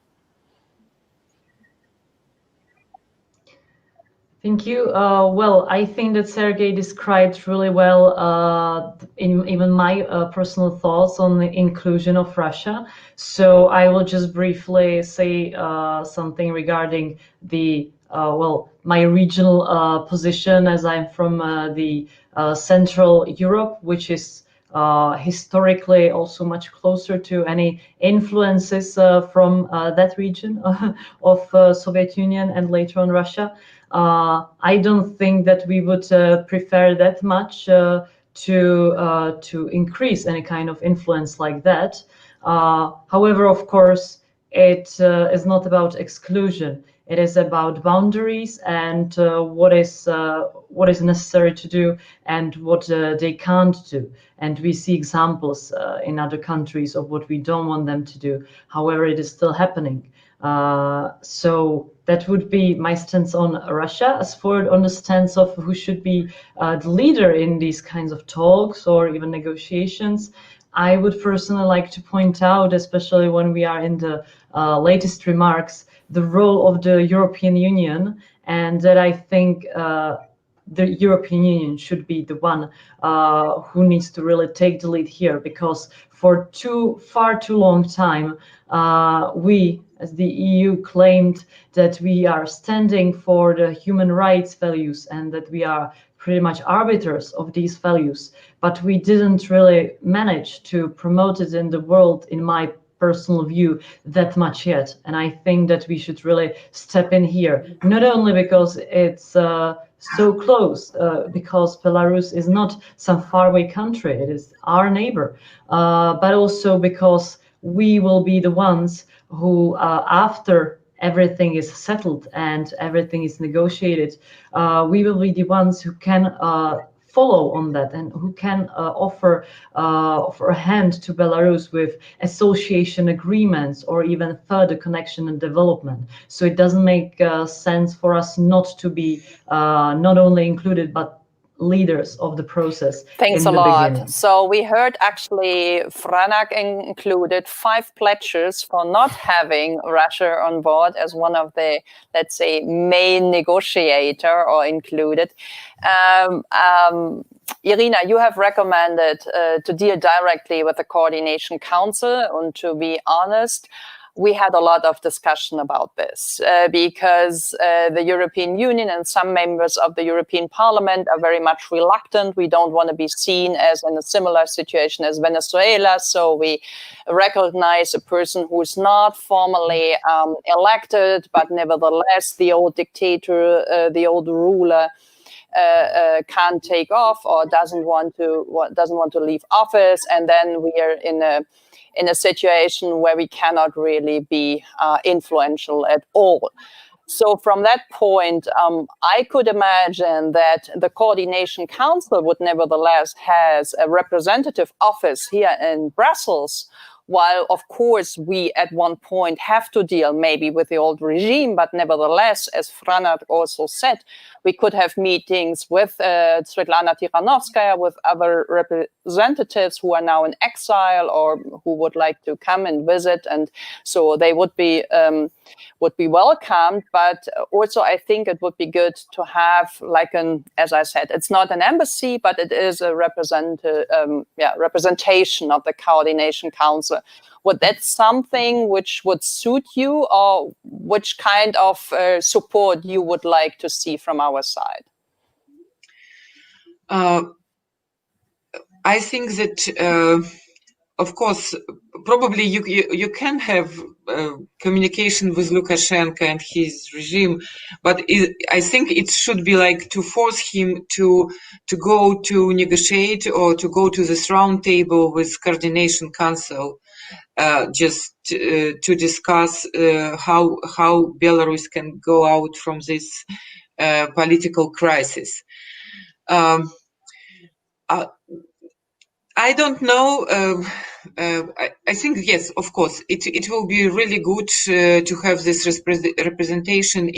Thank you. Well, I think that Sergey described really well in even my personal thoughts on the inclusion of Russia. So I will just briefly say something regarding the well, my regional position, as I'm from the Central Europe, which is historically also much closer to any influences from that region of Soviet Union and later on Russia. I don't think that we would prefer that much to increase any kind of influence like that. However, of course, it is not about exclusion. It is about boundaries and what is necessary to do and what they can't do. And we see examples in other countries of what we don't want them to do. However, it is still happening. So that would be my stance on Russia. As for on the stance of who should be the leader in these kinds of talks or even negotiations, I would personally like to point out, especially when we are in the latest remarks, the role of the European Union, and that I think the European Union should be the one who needs to really take the lead here, because for far too long time, we as the EU claimed that we are standing for the human rights values and that we are pretty much arbiters of these values, but we didn't really manage to promote it in the world, in my personal view, that much yet. And I think that we should really step in here, not only because it's so close, because Belarus is not some faraway country, it is our neighbor, but also because we will be the ones who, after everything is settled and everything is negotiated, we will be the ones who can follow on that and who can offer a hand to Belarus with association agreements or even further connection and development. So it doesn't make sense for us not to be not only included but leaders of the process. Thanks a lot. So we heard actually Franak included 5 pledges for not having Russia on board as one of the, let's say, main negotiator or included. Irina, you have recommended to deal directly with the Coordination Council, and to be honest, we had a lot of discussion about this because the European Union and some members of the European Parliament are very much reluctant. We don't want to be seen as in a similar situation as Venezuela. So we recognize a person who is not formally elected, but nevertheless the old dictator, the old ruler, can't take off or doesn't want to leave office, and then we are in a situation where we cannot really be influential at all. So from that point, I could imagine that the Coordination Council would nevertheless has a representative office here in Brussels, while of course we at one point have to deal maybe with the old regime, but nevertheless, as Franak also said, we could have meetings with Svetlana Tikhanovskaya, with other representatives who are now in exile or who would like to come and visit, and so they would be welcomed. But also I think it would be good to have, like as I said, it's not an embassy, but it is a representation of the Coordination Council. Would that something which would suit you, or which kind of support you would like to see from our side? I think that, of course, probably you can have communication with Lukashenko and his regime, but I think it should be like to force him to go to negotiate or to go to this round table with Coordination Council, just to discuss how Belarus can go out from this political crisis. I don't know. I think, yes, of course, it will be really good to have this representation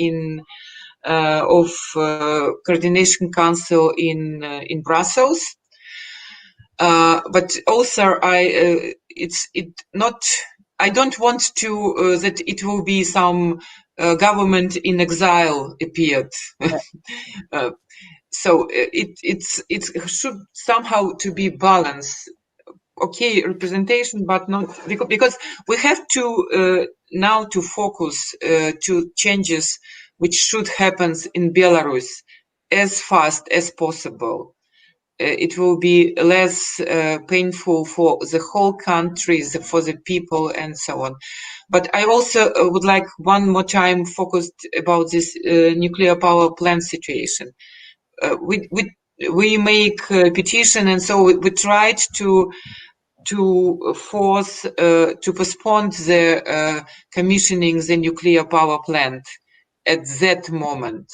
of Coordination Council in Brussels. But also, I don't want to that it will be some government in exile appeared. So it should somehow to be balanced. Okay, representation, but not because we have to now to focus to changes which should happen in Belarus as fast as possible. It will be less painful for the whole country, for the people, and so on. But I also would like one more time focused about this nuclear power plant situation. We make a petition, and so we tried to force to postpone the commissioning the nuclear power plant at that moment.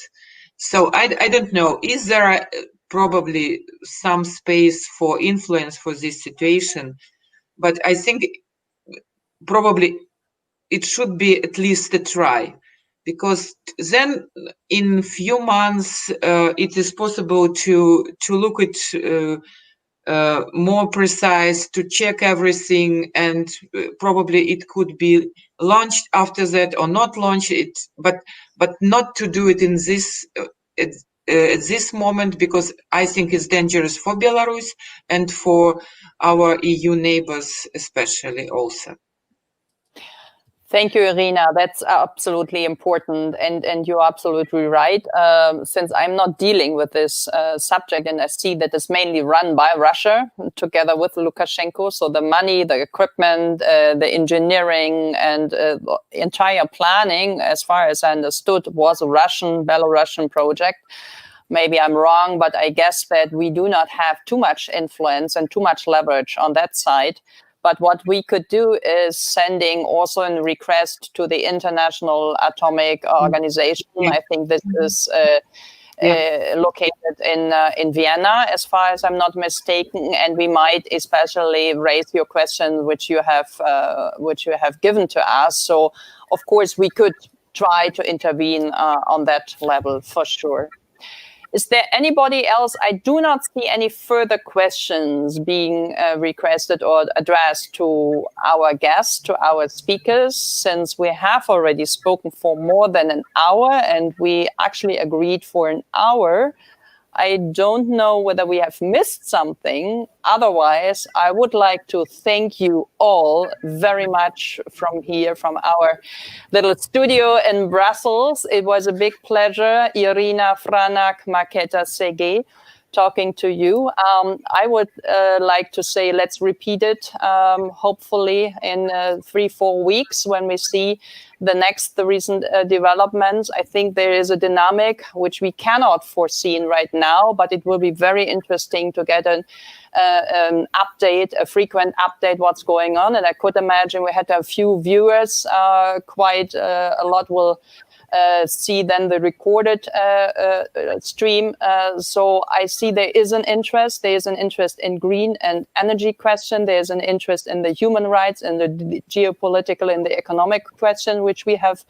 So I don't know, is there probably some space for influence for this situation? But I think probably it should be at least a try, because then in few months it is possible to look at more precise, to check everything, and probably it could be launched after that or not launch it, but not to do it in this at this moment, because I think it's dangerous for Belarus and for our EU neighbors especially also. Thank you, Irina. That's absolutely important. And you're absolutely right. Since I'm not dealing with this subject, and I see that it's mainly run by Russia together with Lukashenko. So the money, the equipment, the engineering, and entire planning, as far as I understood, was a Belarusian project. Maybe I'm wrong, but I guess that we do not have too much influence and too much leverage on that side. But what we could do is sending also a request to the International Atomic Organization. I think this is located in Vienna, as far as I'm not mistaken. And we might especially raise your question, which you have given to us. So, of course, we could try to intervene on that level for sure. Is there anybody else? I do not see any further questions being requested or addressed to our guests, to our speakers, since we have already spoken for more than an hour and we actually agreed for an hour. I don't know whether we have missed something. Otherwise, I would like to thank you all very much from here, from our little studio in Brussels. It was a big pleasure. Irina, Franak, Markéta, Sergey, talking to you. I would like to say, let's repeat it, hopefully in 3-4 weeks when we see the recent developments. I think there is a dynamic which we cannot foresee right now, but it will be very interesting to get an update, a frequent update, what's going on. And I could imagine we had a few viewers, quite a lot will see then the recorded stream. So I see there is an interest. There is an interest in green and energy question. There is an interest in the human rights and the geopolitical and the economic question, which we have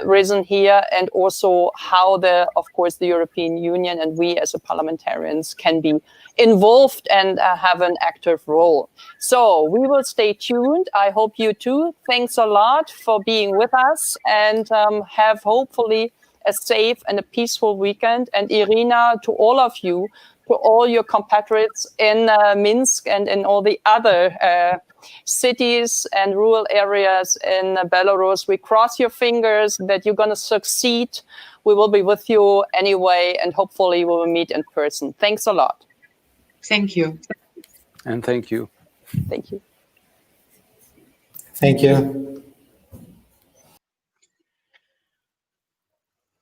risen here, and also how of course, the European Union and we as parliamentarians can be involved and have an active role. So we will stay tuned. I hope you too. Thanks a lot for being with us, and have hopefully a safe and a peaceful weekend. And Irina, to all of you, to all your compatriots in Minsk and in all the other cities and rural areas in Belarus, we cross your fingers that you're going to succeed. We will be with you anyway, and hopefully we will meet in person. Thanks a lot. Thank you. And thank you. Thank you. Thank you.